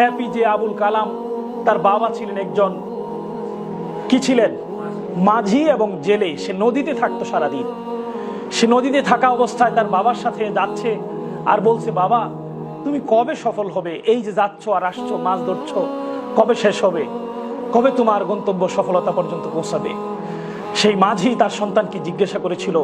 APJ Abul Kalam তার বাবা ছিলেন একজন কি ছিলেন, মাঝি এবং জেলে। সে নদীতে থাকতো সারাদিন। সে নদীতে থাকা অবস্থায় তার বাবার সাথে যাচ্ছে আর বলছে, বাবা তুমি কবে সফল হবে? এই যে যাচ্ছ আর আসছো, মাছ ধরছো, কবে শেষ হবে? কবে তোমার গন্তব্য সফলতা পর্যন্ত পৌঁছাবে? সেই মাঝি তার সন্তানকে জিজ্ঞাসা করেছিল,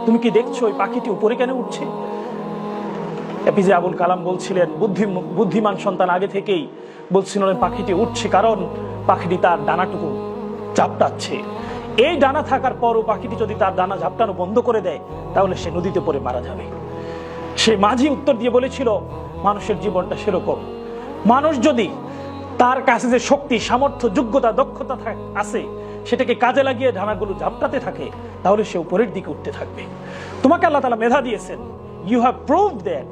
তুমি কি দেখছো ওই পাখিটি উপরে কেন উঠছে? এপিজে আবুল কালাম বলছিলেন, বুদ্ধিমান সন্তান আগে থেকেই বলছিলেন পাখিটি উঠছে কারণ পাখিটি তার ডানাটুকু ঝাপটাচ্ছে। এই ডানা থাকার পরও পাখিটি যদি তার ডানা ঝাপটানো বন্ধ করে দেয় তাহলে সে নদীতে পড়ে মারা যাবে। সে মাঝি উত্তর দিয়ে বলেছিল, মানুষের জীবনটা সেরকম। মানুষ যদি তার কাছে যে শক্তি, সামর্থ্য, যোগ্যতা, দক্ষতা আছে সেটাকে কাজে লাগিয়ে ডানাগুলো ঝাপটাতে থাকে তাহলে সে উপরের দিকে উঠতে থাকবে। তোমাকে আল্লাহ তাআলা মেধা দিয়েছেন, you have proved that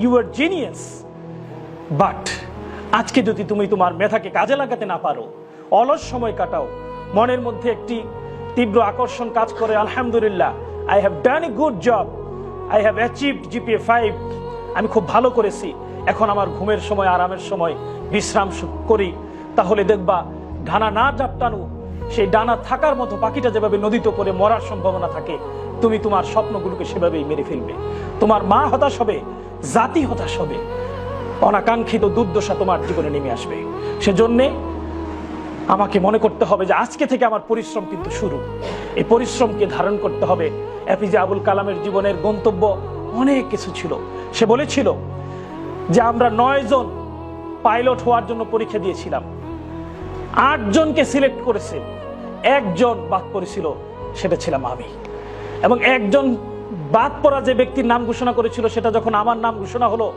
you are genius, but আজকে যদি তুমি তোমার মেধাকে কাজে লাগাতে না পারো, অলস সময় কাটাও, মনের মধ্যে একটি তীব্র আকর্ষণ কাজ করে, আলহামদুলিল্লাহ I have done a good job, I have achieved GPA 5, আমি খুব ভালো করেছি, এখন আমার ঘুমের সময়, আরামের সময় বিশ্রাম করি, তাহলে দেখবা ডানা না ঝাপটানো সেই ডানা থাকার মতো পাখিটা যেভাবে নদীতে করে মরার সম্ভাবনা থাকে, তুমি তোমার স্বপ্নগুলোকে সেভাবেই মেরে ফেলবে। তোমার মা হতাশ হবে, জাতি হতাশ হবে, অনাকাঙ্ক্ষিত দুর্দশা তোমার জীবনে নেমে আসবে। সেজন্যে আমাকে মনে করতে হবে যে আজকে থেকে আমার পরিশ্রম কিন্তু শুরু। এই পরিশ্রমকে ধারণ করতে হবে। এপিজে আবুল কালামের জীবনের গন্তব্য অনেক কিছু ছিল। সে বলেছিল যে আমরা 9 জন পাইলট হওয়ার জন্য পরীক্ষা দিয়েছিলাম, 8 জনকে সিলেক্ট করেছে, 1 জন বাদ পড়েছিল, সেটা ছিলাম আমি। এবং একজন বাদ পড়া যে ব্যক্তির নাম ঘোষণা করেছিল, সেটা যখন আমার নাম ঘোষণা হলো,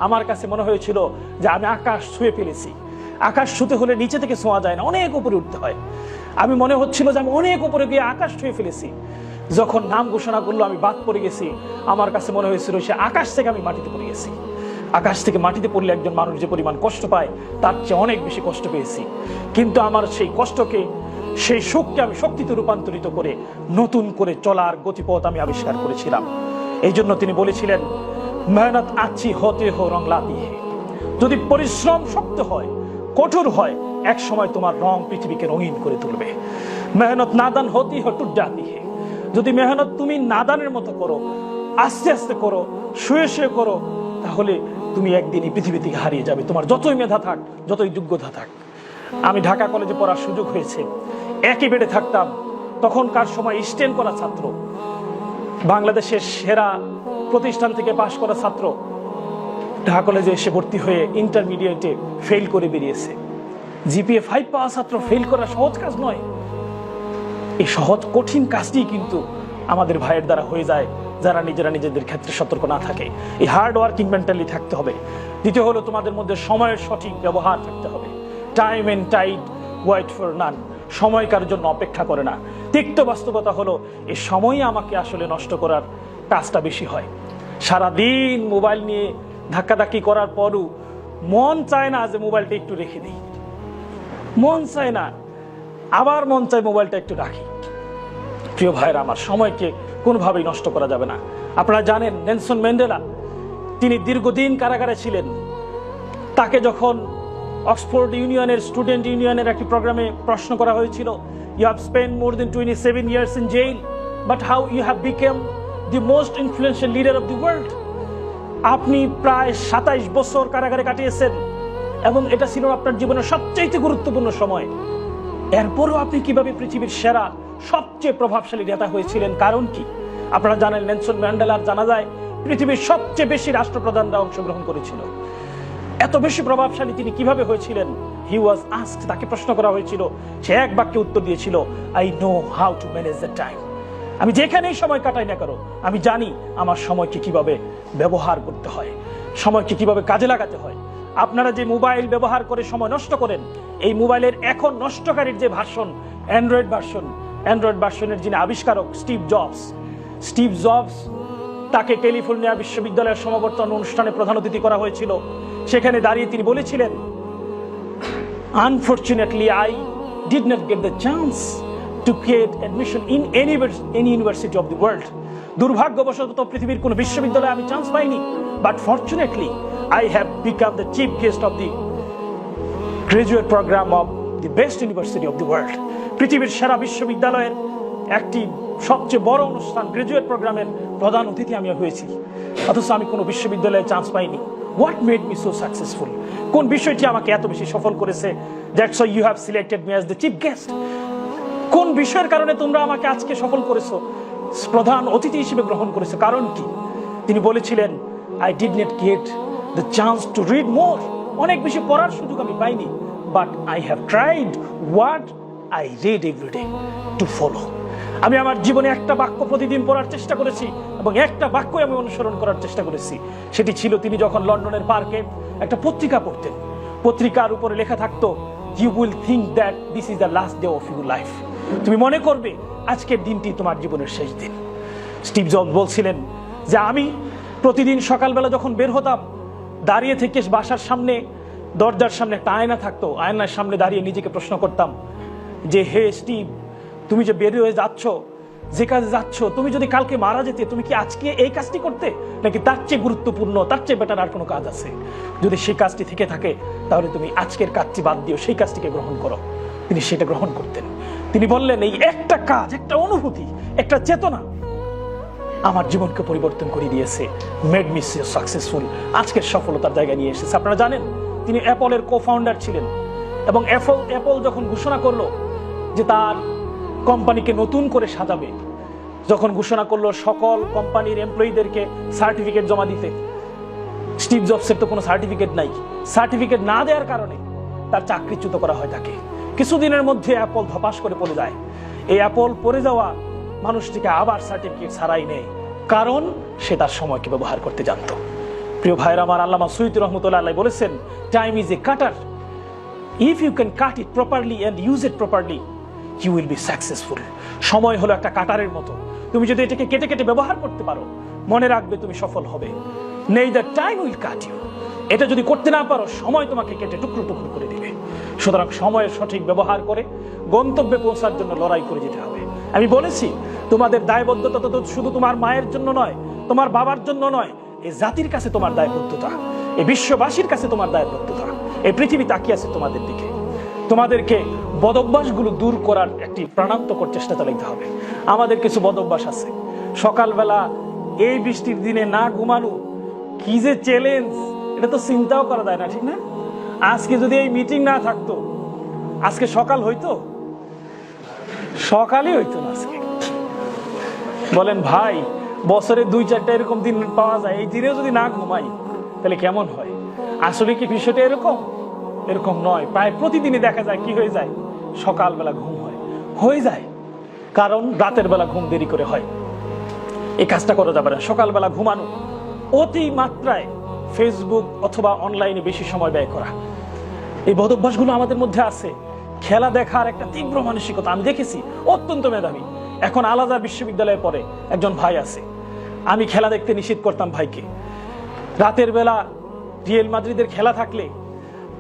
আমার কাছে মনে হয়েছিল যে আমি আকাশ ছুঁয়ে ফেলেছি। আকাশ ছুঁতে হলে নিচে থেকে ছোঁয়া যায় না, অনেক উপরে উঠতে হয়। আমি মনে হচ্ছিল যে আমি অনেক উপরে গিয়ে আকাশ ছুঁয়ে ফেলেছি। যখন নাম ঘোষণা করলো আমি বাদ পড়ে গেছি, আমার কাছে মনে হয়েছিল সে আকাশ থেকে আমি মাটিতে পড়ে গেছি। আকাশ থেকে মাটিতে পড়লে একজন মানুষ যে পরিমাণ কষ্ট পায় তার চেয়ে অনেক বেশি কষ্ট পেয়েছি। কিন্তু আমার সেই কষ্টকে, সেই সুখকে আমি শক্তিতে রূপান্তরিত করে নতুন করে চলার গতিপথ আমি আবিষ্কার করেছিলাম। এই জন্য তিনি বলেছিলেন, মেহনত আচ্ছি হতে হো রং লাতি হে। যদি পরিশ্রম শক্ত হয়, কঠোর হয়, এক সময় তোমার রং পৃথিবীকে রঙিন করে তুলবে। মেহনত নাদান হতি হো টুট জাতি হে। যদি মেহনত তুমি নাদানের মতো করো, আস্তে আস্তে করো, শুয়ে শুয়ে করো, তাহলে তুমি একদিন এই পৃথিবী থেকে হারিয়ে যাবে, তোমার যতই মেধা থাক, যতই যোগ্যতা থাক। আমি ঢাকা কলেজে পড়ার সুযোগ হয়েছে, একই বেডে থাকতাম। তখনকার সময় স্টেন করা ছাত্র, বাংলাদেশের সেরা প্রতিষ্ঠান থেকে পাশ করা ছাত্র ঢাকা কলেজে এসে ভর্তি হয়ে ইন্টারমিডিয়েটে ফেল করে বেরিয়েছে। জিপিএ 5 পাওয়া ছাত্র ফেল করা সহজ কাজ নয়। এই সহজ কঠিন কাজটি কিন্তু আমাদের ভাইয়ের দ্বারা হয়ে যায় যারা নিজেরা নিজেদের ক্ষেত্রে সতর্ক না থাকে। এই হার্ড ওয়ার্কিং মেন্টালি থাকতে হবে। দ্বিতীয় হলো তোমাদের মধ্যে সময়ের সঠিক ব্যবহার থাকতে হবে। Time and tide wait for none. সময় কারোর জন্য অপেক্ষা করে না। তিক্ত বাস্তবতা হলো এই সময়ই আমাকে আসলে নষ্ট করার কাজটা বেশি হয়। সারাদিন মোবাইল নিয়ে ধাক্কাধাক্কি করার পরও মন চায় না যে মোবাইলটা একটু রেখে দিই, মন চায় না, আবার মন চায় মোবাইলটা একটু রাখি। প্রিয় ভাইরা আমার, সময়কে কোনোভাবেই নষ্ট করা যাবে না। আপনারা জানেন নেলসন ম্যান্ডেলা, তিনি দীর্ঘদিন কারাগারে ছিলেন। তাকে যখন অক্সফোর্ড ইউনিয়নের স্টুডেন্ট ইউনিয়নের একটি প্রোগ্রামে প্রশ্ন করা হয়েছিল, you have spend more than 27 years in jail, but how you have become the most influential leader of the world? আপনি প্রায় 27 বছর কারাগারে কাটিয়েছেন এবং এটা ছিল আপনার জীবনের সবচেয়ে গুরুত্বপূর্ণ সময়। এরপরও আপনি কিভাবে পৃথিবীর সেরা সবচেয়ে প্রভাবশালী নেতা হয়েছিলেন? কারণ কি? আপনারা জানেন নেলসন ম্যান্ডেলার জানাজায় পৃথিবীর সবচেয়ে বেশি রাষ্ট্রপ্রধানরা অংশগ্রহণ করেছিল। এত বেশি প্রভাবশালী তিনি কিভাবে হয়েছিলেন? হি ওয়াজ আস্কড, তাকে প্রশ্ন করা হয়েছিল, সে এক বাক্যে উত্তর দিয়েছিল, I know how to manage the time. আমি যেখানেই সময় কাটাই না কেন, আমি জানি আমার সময়কে কিভাবে ব্যবহার করতে হয়, সময়কে কিভাবে কাজে লাগাতে হয়। আপনারা যে মোবাইল ব্যবহার করে সময় নষ্ট করেন, এই মোবাইলের এখন নষ্টকারীর যে ভার্সন, অ্যান্ড্রয়েড ভার্সনের যিনি আবিষ্কারক স্টিভ জবস, তাকে ক্যালিফোর্নিয়া বিশ্ববিদ্যালয়ের সমাবর্তন অনুষ্ঠানে প্রধান অতিথি করা হয়েছিল। সেখানে দাঁড়িয়ে তিনি বলেছিলেন, unfortunately I did not get the chance to get admission in any university of the world. দুর্ভাগ্যবশত পৃথিবীর কোন বিশ্ববিদ্যালয়ে আমি চান্স পাইনি, but fortunately I have become the chief guest of the graduate program of the best university of the world, পৃথিবীর সেরা বিশ্ববিদ্যালয়ের একটি সবচেয়ে বড় অনুষ্ঠান গ্রাজুয়েট প্রোগ্রামের প্রধান অতিথি আমি হয়েছি, অথচ আমি কোনো বিশ্ববিদ্যালয়ে চান্স পাইনি। What made me so successful? কোন বিষয়টি আমাকে এত বেশি সফল করেছে? That's why you have selected me as the chief guest. কোন বিষয়ের কারণে তোমরা আমাকে আজকে সফল করেছো, প্রধান অতিথি হিসেবে গ্রহণ করেছো? কারণ কি? তিনি বলেছিলেন, I did not get the chance to read more. অনেক বেশি পড়ার সুযোগ আমি পাইনি, but I have tried what I read every day to follow. আমি আমার জীবনে একটা বাক্য প্রতিদিন পড়ার চেষ্টা করেছি এবং একটা বাক্যই আমি অনুসরণ করার চেষ্টা করেছি। সেটি ছিল, তিনি যখন লন্ডনের পার্কে একটা পত্রিকা পড়তেন, পত্রিকার উপরে লেখা থাকতো, you will think that this is the last day of your life. তুমি মনে করবে আজকের দিনটি তোমার জীবনের শেষ দিন। স্টিভ জবস বলছিলেন যে আমি প্রতিদিন সকালবেলা যখন বের হতাম, দাঁড়িয়ে থেকে বাসার সামনে দরজার সামনে একটা আয়না থাকতো, আয়নার সামনে দাঁড়িয়ে নিজেকে প্রশ্ন করতাম যে, হে স্টিভ, তুমি যে বের হয়ে যাচ্ছ, যে কাজে যাচ্ছ, তুমি যদি কালকে মারা যেতে, তুমি কি আজকে এই কাজটি করতে, নাকি তার চেয়ে গুরুত্বপূর্ণ, তার চেয়ে বেটার আর কোনো কাজ আছে? যদি সেই কাজটি থেকে থাকে, তাহলে তুমি আজকের কাজটি বাদ দিও, সেই কাজটিকে গ্রহণ করো। তিনি সেটা গ্রহণ করতেন। তিনি বললেন, এই একটা কাজ, একটা অনুভূতি, একটা চেতনা আমার জীবনকে পরিবর্তন করে দিয়েছে, মেড মি সো সাকসেসফুল, আজকের সফলতার জায়গায় নিয়ে এসেছে। আপনারা জানেন, তিনি অ্যাপলের কো-ফাউন্ডার ছিলেন এবং অ্যাপল যখন ঘোষণা করলো যে তার কোম্পানিকে নতুন করে সাজাবে, যখন ঘোষণা করলো সকল কোম্পানির এমপ্লয়ীদেরকে সার্টিফিকেট জমা দিতে, স্টিভ জবসের তো কোনো সার্টিফিকেট নাই। সার্টিফিকেট না দেওয়ার কারণে তার চাকরিচ্যুত করা হয় তাকে। কিছুদিনের মধ্যে অ্যাপল ধপাস করে পড়ে যায়। এই অ্যাপল পড়ে যাওয়া মানুষটিকে আবার সার্টিফিকেট ছাড়াই নেয়, কারণ সে তার সময়কে ব্যবহার করতে জানতো। প্রিয় ভাইরা আমার, আল্লামা সুয়ুতী রহমতুল্লাহ আলাইহি বলেছেন, time is a cutter, if you can cut it properly and use it properly, you will be successful. সময় হলো একটা কাটারের মতো, তুমি যদি এটাকে কেটে কেটে ব্যবহার করতে পারো, মনে রাখবে তুমি সফল হবে। Neither time will cut you, এটা যদি করতে না পারো, সময় তোমাকে কেটে টুকরো টুকরো করে দিবে। সুতরাং সময়ের সঠিক ব্যবহার করে গন্তব্যে পৌঁছার জন্য লড়াই করে যেতে হবে। আমি বলেছি, তোমাদের দায়বদ্ধতা তো শুধু তোমার মায়ের জন্য নয়, তোমার বাবার জন্য নয়, এই জাতির কাছে তোমার দায়বদ্ধতা, এই বিশ্ববাসীর কাছে তোমার দায়বদ্ধতা। এই পৃথিবী তাকিয়ে আছে তোমাদের দিকে। তোমাদেরকে বদভ্যাসগুলো দূর করার একটি প্রাণান্তকর চেষ্টা চালাতে হবে। আমাদের কিছু বদভ্যাস আছে। সকালবেলা এই বৃষ্টির দিনে না ঘুমানো, কি যে চ্যালেঞ্জ, এটা তো চিন্তাও করা যায় না, ঠিক না? আজকে যদি এই মিটিং না থাকতো, আজকে সকাল হইতো? সকালই হইতো না আজকে। বলেন ভাই, বছরে 2-4টা এরকম দিন পাওয়া যায়, এই দিনেও যদি না ঘুমাই তাহলে কেমন হয়? আসলে কি বিষয়টা এরকম নয়। প্রায় প্রতিদিনই দেখা যায় কি হয়ে যায়, সকালবেলা ঘুম হয়ে যায়, কারণ রাতের বেলা ঘুম দেরি করে হয়। এই কাজটা করা যাবে না। সকালবেলা ঘুমানো, অতি মাত্রায় ফেসবুক অথবা অনলাইনে বেশি সময় ব্যয় করা, এই বদভ্যাসগুলো আমাদের মধ্যে আছে। খেলা দেখার একটা তীব্র মানসিকতা আমি দেখেছি, অত্যন্ত মেধাবী, এখন আলাদা বিশ্ববিদ্যালয়ে পড়ে একজন ভাই আছে। আমি খেলা দেখতে নিষেধ করতাম ভাইকে। রাতের বেলা রিয়াল মাদ্রিদের খেলা থাকলে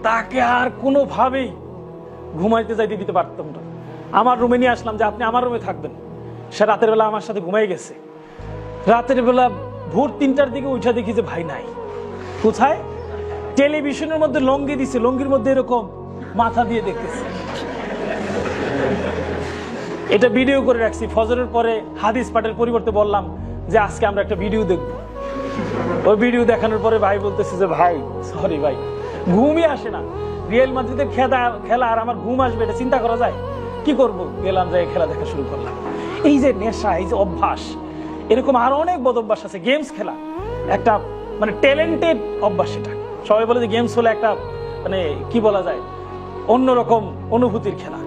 তাকে আর কোনোভাবেই ঘুমাইতে যাইতে দিতে পারতাম না। আমার রুমে নিয়ে আসলাম যে আপনি আমার রুমে থাকবেন। সে রাতের বেলা আমার সাথে ঘুমাই গেছে। রাতের বেলা ভোর 3টার দিকে উঠে দেখি যে ভাই নাই। কোথায়? টেলিভিশনের মধ্যে লঙ্গি দিছে, লঙ্গির মধ্যে এরকম মাথা দিয়ে দেখতেছে। এটা ভিডিও করে রাখছি। ফজরের পরে হাদিস পাঠের পরিবর্তে বললাম যে আজকে আমরা একটা ভিডিও দেখব। ওই ভিডিও দেখানোর পরে ভাই বলতেছে যে ভাই সরি ভাই, ঘুমই আসে না। রিয়াল মাদ্রিদের খেলা আর আমার ঘুম আসবে, এটা চিন্তা করা যায়? কি করব? গেলাম, যাই খেলা দেখা শুরু করলাম। এই যে নেশা, এই যে অভ্যাস, এরকম আরো অনেক বদ অভ্যাস আছে। গেমস খেলা একটা মানে ট্যালেন্টেড অভ্যাস। সেটা সবাই বলে যে গেমস হলো একটা মানে কি বলা যায়, অন্যরকম অনুভূতির খেলা।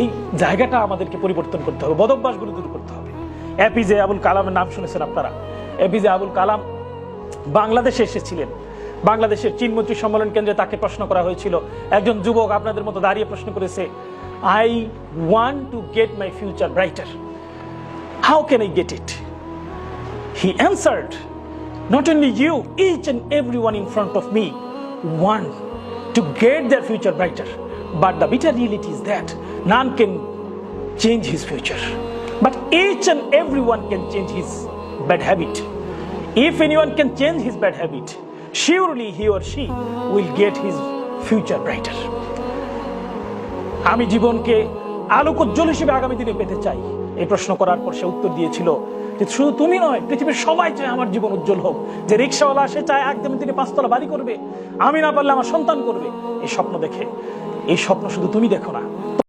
এই জায়গাটা আমাদেরকে পরিবর্তন করতে হবে, বদভ্যাসগুলো দূর করতে হবে। এপিজে আবুল কালামের নাম শুনেছেন আপনারা? এপিজে আবুল কালাম বাংলাদেশে এসেছিলেন। বাংলাদেশের চীনমৈত্রী সম্মেলন কেন্দ্রে তাকে প্রশ্ন করা হয়েছিল। একজন যুবক আপনাদের মতো দাঁড়িয়ে প্রশ্ন করেছে, I want to get my future brighter, how can I get it? He answered, not only you, each and everyone in front of me want to get their future brighter, but the bitter reality is that none can change his future, but each and everyone can change his bad habit. If anyone can change his bad habit, surely he or she will get his future brighter. আমি জীবনকে আলোকোজ্জ্বল হিসেবে আগামী দিনে পেতে চাই। এই প্রশ্ন করার পর সে উত্তর দিয়েছিল যে শুধু তুমি নয়, পৃথিবীর সবাই চায় আমার জীবন উজ্জ্বল হোক। যে রিক্সাওয়ালা সে চায় একদম তিনি 5 তলা বাড়ি করবে, আমি না পারলে আমার সন্তান করবে। এই স্বপ্ন দেখে, এই স্বপ্ন শুধু তুমি দেখো না,